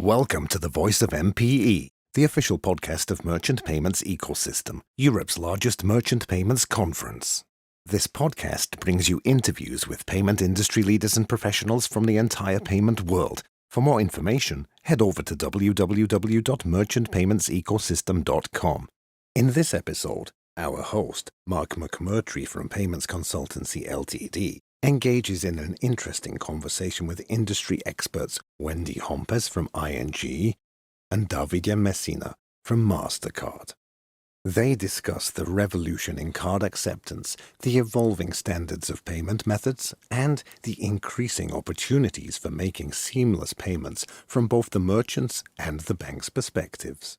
Welcome to the Voice of MPE, the official podcast of Merchant Payments Ecosystem, Europe's largest merchant payments conference. This podcast brings you interviews with payment industry leaders and professionals from the entire payment world. For more information, head over to www.merchantpaymentsecosystem.com. In this episode, our host, Mark McMurtry from Payments Consultancy Ltd., engages in an interesting conversation with industry experts Wendy Hompes from ING and Davide Messina from MasterCard. They discuss the revolution in card acceptance, the evolving standards of payment methods, and the increasing opportunities for making seamless payments from both the merchants and the bank's perspectives.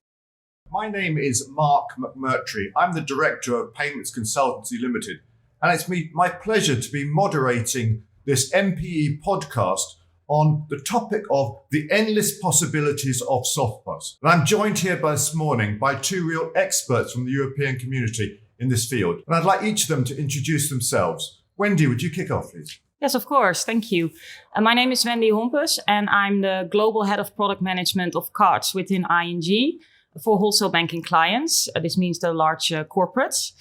My name is Mark McMurtry. I'm the Director of Payments Consultancy Limited, and it's my pleasure to be moderating this MPE podcast on the topic of the endless possibilities of SoftPOS. And I'm joined here this morning by two real experts from the European community in this field. And I'd like each of them to introduce themselves. Wendy, would you kick off, please? Yes, of course. Thank you. My name is Wendy Hompes, and I'm the Global Head of Product Management of Cards within ING for wholesale banking clients. This means the large corporates.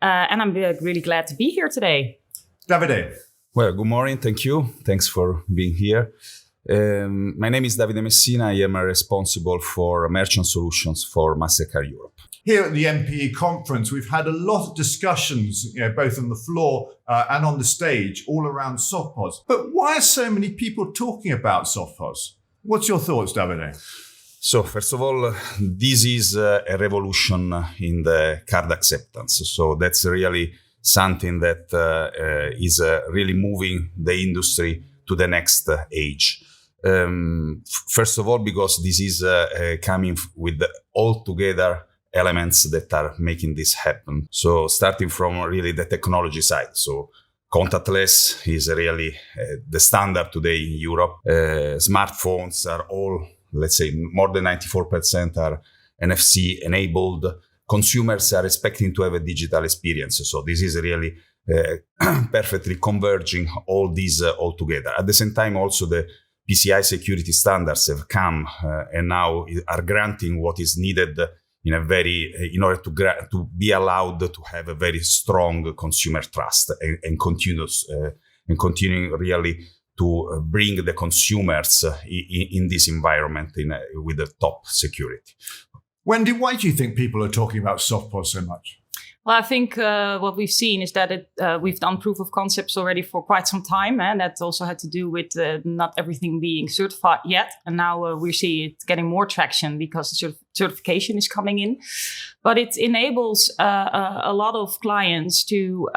And I'm really glad to be here today. Davide. Well, good morning. Thank you. Thanks for being here. My name is Davide Messina. I am responsible for merchant solutions for MasterCard Europe. Here at the MPE conference, we've had a lot of discussions, both on the floor and on the stage, all around SoftPOS. But why are so many people talking about SoftPOS? What's your thoughts, Davide? So, first of all, this is a revolution in the card acceptance. So that's really something that is really moving the industry to the next age. First of all, because this is coming with altogether elements that are making this happen. So starting from really the technology side. So contactless is really the standard today in Europe. Smartphones are all, let's say, more than 94% are NFC enabled. Consumers are expecting to have a digital experience. So this is really perfectly converging all these all together. At the same time, also the PCI security standards have come and now are granting what is needed in order to be allowed to have a very strong consumer trust and continuing really to bring the consumers in this environment with the top security. Wendy, why do you think people are talking about SoftPOS so much? Well, I think what we've seen is that we've done proof of concepts already for quite some time. And that also had to do with not everything being certified yet. And now we see it getting more traction because the certification is coming in. But it enables a lot of clients to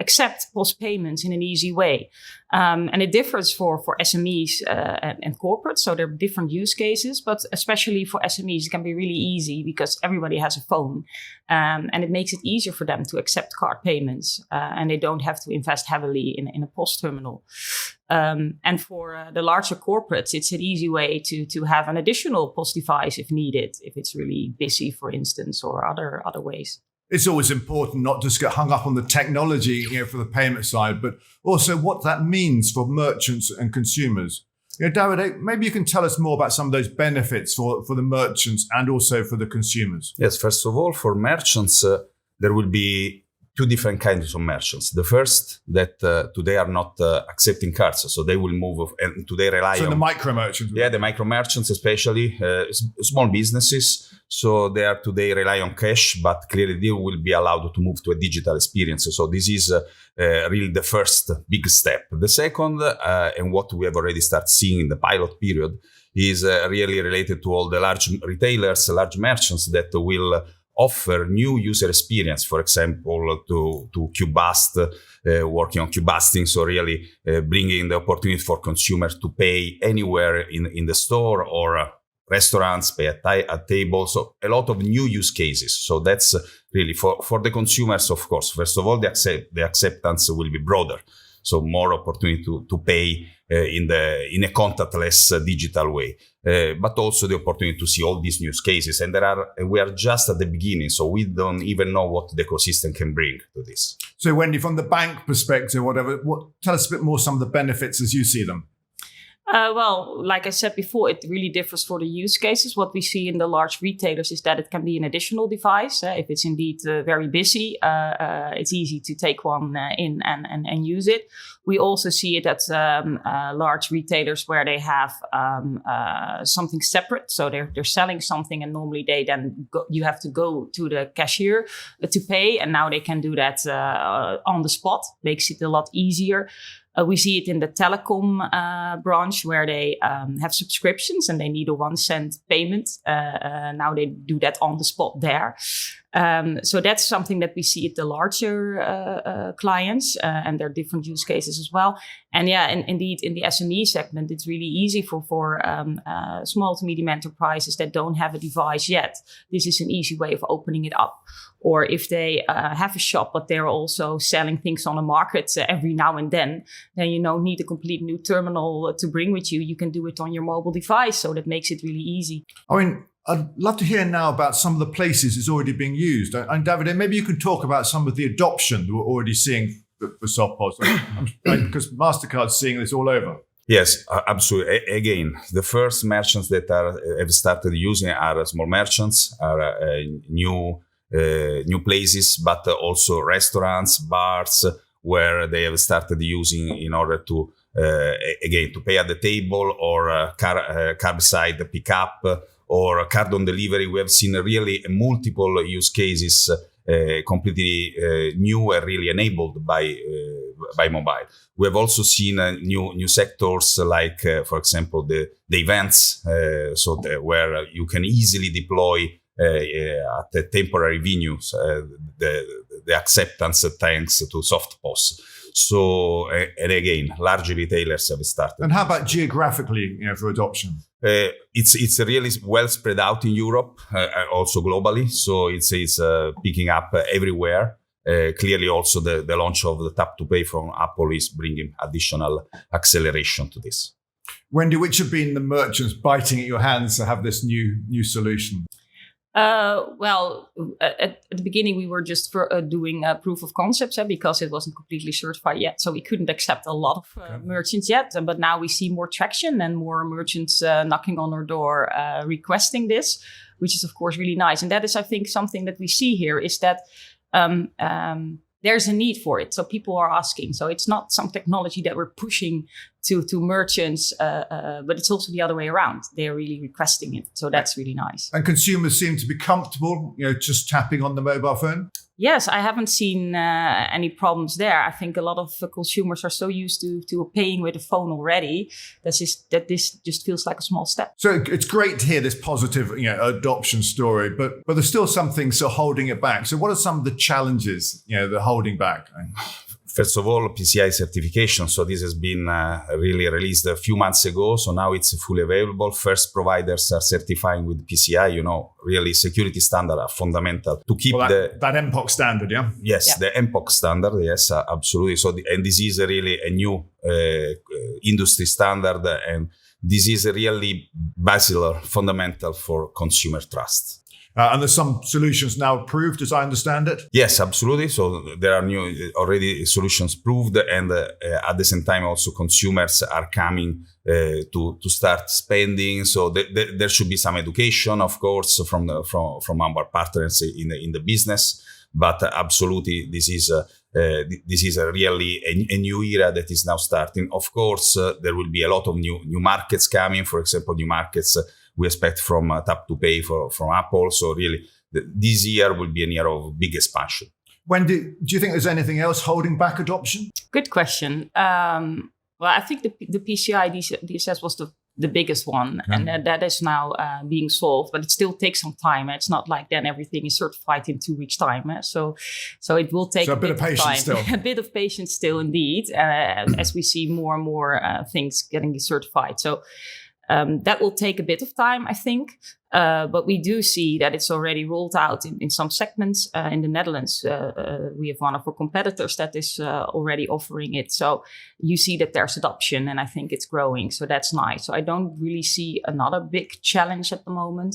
accept POS payments in an easy way. And it differs for SMEs and corporates. So there are different use cases, but especially for SMEs, it can be really easy because everybody has a phone. And it makes it easier for them to accept card payments. And they don't have to invest heavily in a POS terminal. And for the larger corporates, it's an easy way to have an additional POS device if needed, if it's really busy, for instance, or other ways. It's always important not just get hung up on the technology, for the payment side, but also what that means for merchants and consumers. Davide, maybe you can tell us more about some of those benefits for the merchants and also for the consumers. Yes, first of all, for merchants, there will be two different kinds of merchants. The first, that today are not accepting cards, so they will move and today rely on... So the micro merchants? Yeah, the micro merchants, especially small businesses. So they are today rely on cash, but clearly they will be allowed to move to a digital experience. So this is really the first big step. The second, and what we have already started seeing in the pilot period, is really related to all the large retailers, large merchants that will offer new user experience, for example, to Qbust, working on Qbusting, so really bringing the opportunity for consumers to pay anywhere in the store or restaurants, pay at tables, so a lot of new use cases. So that's really for the consumers, of course. First of all, the acceptance will be broader, so more opportunity to pay in a contactless digital way, but also the opportunity to see all these use cases. And we are just at the beginning, so we don't even know what the ecosystem can bring to this. So Wendy, from the bank perspective, tell us a bit more some of the benefits as you see them. Well, like I said before, it really differs for the use cases. What we see in the large retailers is that it can be an additional device. If it's indeed very busy, it's easy to take one in and use it. We also see it at large retailers where they have something separate. So they're selling something, and normally you have to go to the cashier to pay, and now they can do that on the spot. Makes it a lot easier. We see it in the telecom branch where they have subscriptions and they need a 1 cent payment. Now they do that on the spot there. So that's something that we see at the larger clients, and there are different use cases as well. And indeed, in the SME segment, it's really easy for small to medium enterprises that don't have a device yet. This is an easy way of opening it up. Or if they have a shop, but they're also selling things on the market every now and then you don't need a complete new terminal to bring with you. You can do it on your mobile device. So that makes it really easy. I mean, I'd love to hear now about some of the places it's already being used. And David, maybe you can talk about some of the adoption that we're already seeing for SoftPOS, because MasterCard's seeing this all over. Yes, absolutely. Again, the first merchants that have started using are small merchants, are new places, but also restaurants, bars, where they have started using in order to, again, to pay at the table or curbside pickup or card on delivery. We have seen really multiple use cases completely new and really enabled by mobile. We have also seen new sectors like, for example, the events, where you can easily deploy at the temporary venues the acceptance thanks to SoftPOS. So, and again, large retailers have started. And how about geographically, for adoption? It's really well spread out in Europe, also globally. So it's picking up everywhere. Clearly, also the launch of the Tap to Pay from Apple is bringing additional acceleration to this. Wendy, which have been the merchants biting at your hands to have this new solution? Well, at the beginning, we were just doing proof of concepts because it wasn't completely certified yet. So we couldn't accept a lot of merchants yet. But now we see more traction and more merchants knocking on our door requesting this, which is, of course, really nice. And that is, I think, something that we see here is that there's a need for it. So people are asking. So it's not some technology that we're pushing to merchants, but it's also the other way around. They're really requesting it. So that's really nice. And consumers seem to be comfortable, just tapping on the mobile phone? Yes, I haven't seen any problems there. I think a lot of consumers are so used to paying with a phone already that this just feels like a small step. So it's great to hear this positive adoption story, but there's still some things holding it back. So what are some of the challenges that are holding back? First of all, PCI certification. So this has been really released a few months ago. So now it's fully available. First providers are certifying with PCI. Really security standards are fundamental to keep that MPOC standard, yeah? Yes, the MPOC standard. Yes, absolutely. So, and this is really a new industry standard. And this is really basilar, fundamental for consumer trust. And there's some solutions now approved, as I understand it? Yes, absolutely. So there are new already solutions proved, and at the same time, also consumers are coming to start spending. So there should be some education, of course, from our partners in the business. But absolutely, this is really a new era that is now starting. Of course, there will be a lot of new markets coming. For example, new markets we expect from Tap to Pay from Apple. So really, this year will be a year of big expansion. Wendy, do you think there's anything else holding back adoption? Good question. Well, I think the PCI DSS was the biggest one, and that is now being solved, but it still takes some time. It's not like then everything is certified in 2 weeks' time. So it will take a bit of patience still. A bit of patience still, indeed, as we see more and more things getting certified. So that will take a bit of time, I think. But we do see that it's already rolled out in some segments. In the Netherlands, we have one of our competitors that is already offering it. So you see that there's adoption, and I think it's growing. So that's nice. So I don't really see another big challenge at the moment.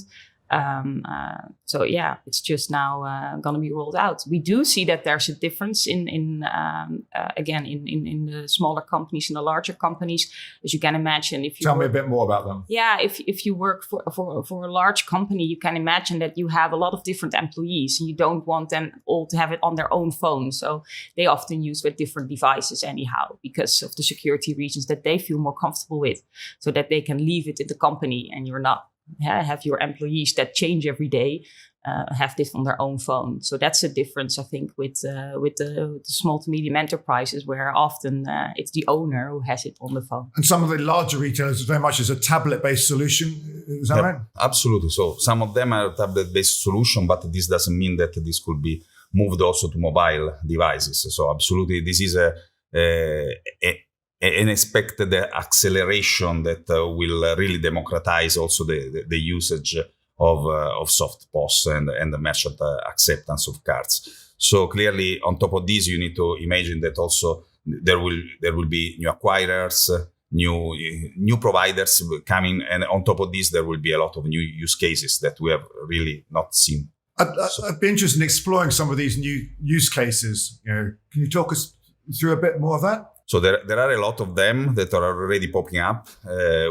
So yeah, it's just now going to be rolled out. We do see that there's a difference in the smaller companies and the larger companies, as you can imagine. If you Tell me a bit more about them. Yeah, if you work for a large company, you can imagine that you have a lot of different employees, and you don't want them all to have it on their own phone. So they often use with different devices anyhow, because of the security reasons that they feel more comfortable with, so that they can leave it in the company and you're not. Have your employees that change every day have this on their own phone. So that's a difference, I think, with the small to medium enterprises, where often it's the owner who has it on the phone. And some of the larger retailers are very much as a tablet-based solution. Is that right? Absolutely. So some of them are tablet-based solution, but this doesn't mean that this could be moved also to mobile devices. So absolutely, this is an expected acceleration that will really democratize also the usage of SoftPOS and the merchant acceptance of cards. So clearly, on top of this, you need to imagine that also there will be new acquirers, new providers coming, and on top of this, there will be a lot of new use cases that we have really not seen. I'd be interested in exploring some of these new use cases. Can you talk us through a bit more of that? So there are a lot of them that are already popping up.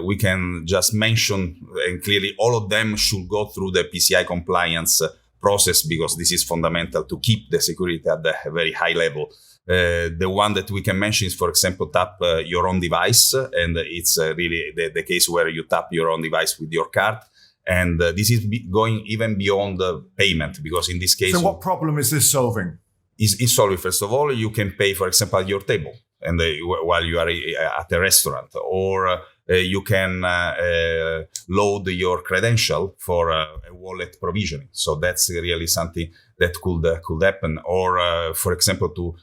We can just mention, and clearly all of them should go through the PCI compliance process, because this is fundamental to keep the security at a very high level. The one that we can mention is, for example, tap your own device. And it's really the case where you tap your own device with your card. And this is going even beyond the payment, because in this case... So what problem is this solving? Is solving, first of all, you can pay, for example, at your table, and while you are at a restaurant, or you can load your credential for a wallet provisioning. So that's really something that could happen. Or, for example, to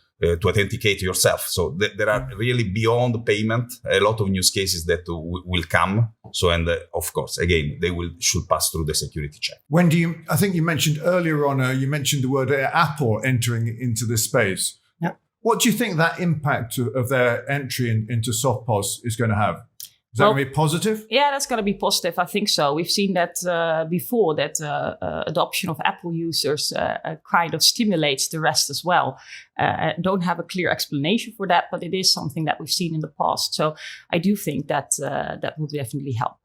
authenticate yourself. So there are really beyond payment a lot of use cases that will come. So, and of course, again, they should pass through the security check. When do you? I think you mentioned earlier on. You mentioned the word Apple entering into this space. Yeah. What do you think that impact of their entry into SoftPOS is going to have? Is that going to be positive? Yeah, that's going to be positive. I think so. We've seen that before, that adoption of Apple users kind of stimulates the rest as well. I don't have a clear explanation for that, but it is something that we've seen in the past. So I do think that that will definitely help.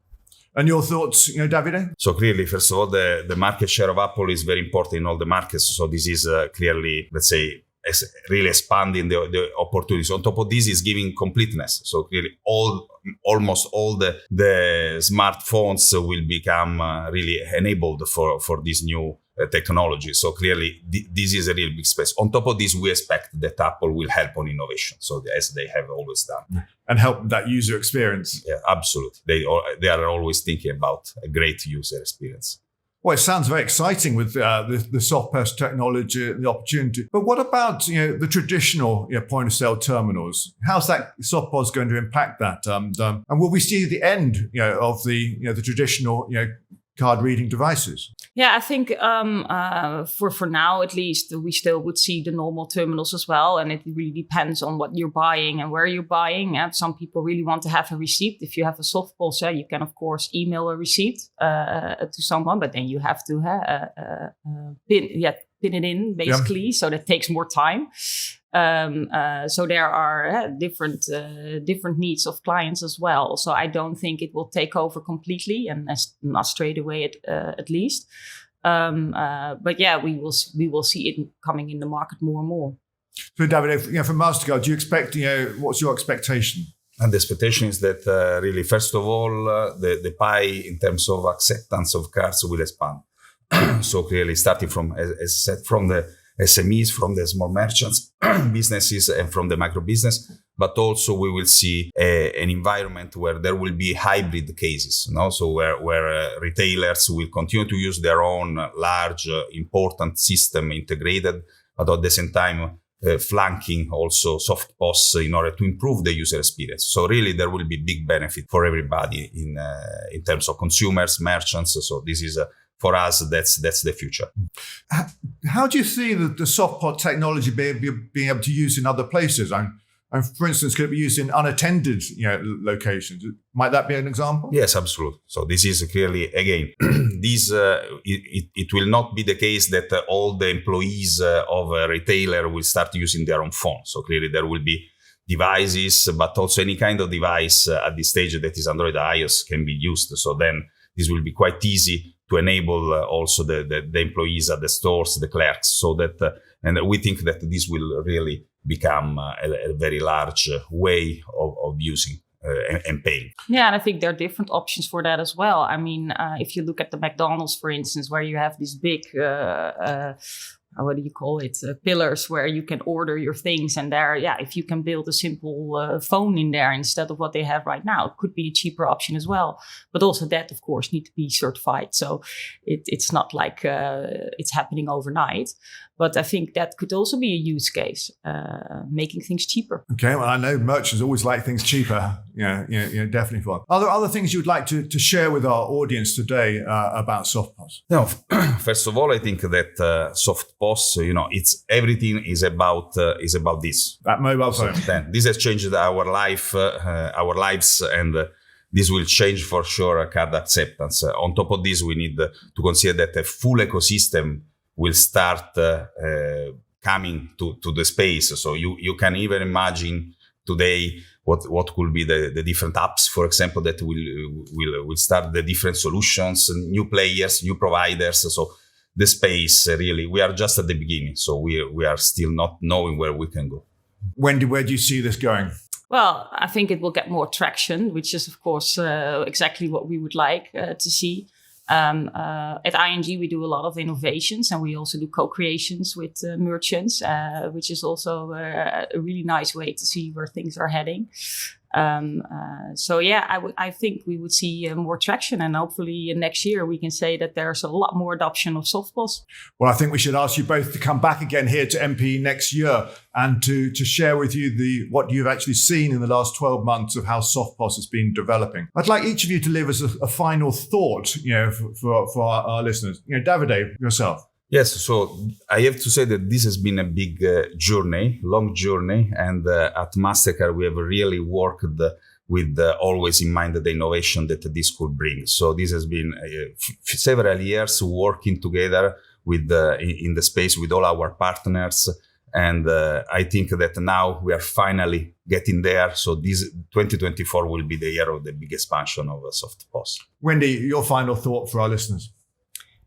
And your thoughts, Davide? So clearly, first of all, the market share of Apple is very important in all the markets. So this is clearly, let's say, really expanding the opportunities. On top of this is giving completeness. So clearly almost all the smartphones will become really enabled for this new technology. So clearly this is a real big space. On top of this, we expect that Apple will help on innovation. So as they have always done. And help that user experience. Yeah, absolutely. They are always thinking about a great user experience. Well, it sounds very exciting with the SoftPOS technology, the opportunity. But what about the traditional point of sale terminals? How's that SoftPOS going to impact that? And will we see the end of the traditional card reading devices? Yeah, I think for now at least, we still would see the normal terminals as well. And it really depends on what you're buying and where you're buying. Some people really want to have a receipt. If you have a SoftPOS, you can, of course, email a receipt to someone, but then you have to pin it in, basically. Yeah. So that takes more time. So there are different needs of clients as well. So I don't think it will take over completely, and not straight away at least. But yeah, we will see it coming in the market more and more. So David, from MasterCard, do you expect? What's your expectation? And the expectation is that really, first of all, the pie in terms of acceptance of cards will expand. So clearly, starting from, as said, from the SMEs, from the small merchants, businesses, and from the micro business, but also we will see an environment where there will be hybrid cases, so where retailers will continue to use their own large, important system integrated, but at the same time flanking also SoftPOS in order to improve the user experience. So really, there will be big benefit for everybody in terms of consumers, merchants. So this is for us, that's the future. How do you see the SoftPOS technology being able to use in other places? And for instance, could it be used in unattended locations? Might that be an example? Yes, absolutely. So this is clearly, again, it will not be the case that all the employees of a retailer will start using their own phone. So clearly there will be devices, but also any kind of device at this stage that is Android or iOS can be used. So then this will be quite easy to enable also the employees at the stores, the clerks, so that, and we think that this will really become a very large way of using and paying. Yeah, and I think there are different options for that as well. I mean, if you look at the McDonald's, for instance, where you have these big, what do you call it, pillars where you can order your things. And there, if you can build a simple phone in there instead of what they have right now, it could be a cheaper option as well. But also that, of course, need to be certified. So it's not like it's happening overnight. But I think that could also be a use case, making things cheaper. Okay, well, I know merchants always like things cheaper. Definitely fun. Are there other things you'd like to share with our audience today about SoftPOS? No, first of all, I think that SoftPOS, it's everything is about this. That mobile phone. So then, this has changed our lives, and this will change for sure card acceptance. On top of this, we need to consider that a full ecosystem will start coming to the space. So you can even imagine today what could be the different apps, for example, that will start the different solutions, new players, new providers. So the space, really, we are just at the beginning. So we are still not knowing where we can go. Where do you see this going? Well, I think it will get more traction, which is, of course, exactly what we would like to see. At ING, we do a lot of innovations, and we also do co-creations with merchants, which is also a really nice way to see where things are heading. I think we would see more traction, and hopefully next year we can say that there's a lot more adoption of SoftPOS. Well, I think we should ask you both to come back again here to MPE next year and to share with you what you've actually seen in the last 12 months of how SoftPOS has been developing. I'd like each of you to leave us a final thought, for our listeners. Davide, yourself. Yes, so I have to say that this has been a big long journey, and at Mastercard we have really worked with always in mind the innovation that this could bring. So this has been several years working together with in the space with all our partners, and I think that now we are finally getting there. So this 2024 will be the year of the big expansion of SoftPOS. Wendy, your final thought for our listeners.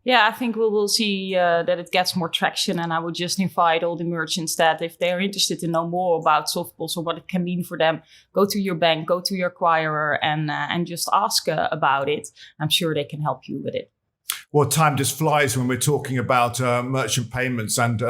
Yeah, I think we will see that it gets more traction, and I would just invite all the merchants that if they're interested to know more about SoftPOS or what it can mean for them, go to your bank, go to your acquirer, and just ask about it. I'm sure they can help you with it. Well, time just flies when we're talking about merchant payments and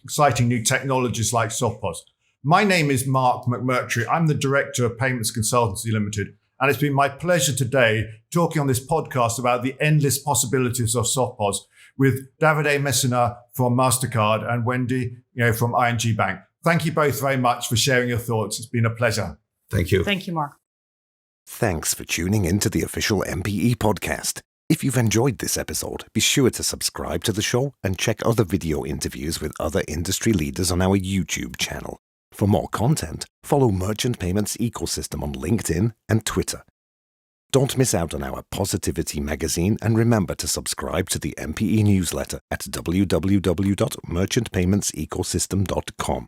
exciting new technologies like SoftPOS. My name is Mark McMurtry. I'm the Director of Payments Consultancy Limited. And it's been my pleasure today talking on this podcast about the endless possibilities of SoftPOS with Davide Messina from MasterCard and Wendy, from ING Bank. Thank you both very much for sharing your thoughts. It's been a pleasure. Thank you. Thank you, Mark. Thanks for tuning in to the official MPE podcast. If you've enjoyed this episode, be sure to subscribe to the show and check other video interviews with other industry leaders on our YouTube channel. For more content, follow Merchant Payments Ecosystem on LinkedIn and Twitter. Don't miss out on our Positivity magazine, and remember to subscribe to the MPE newsletter at www.merchantpaymentsecosystem.com.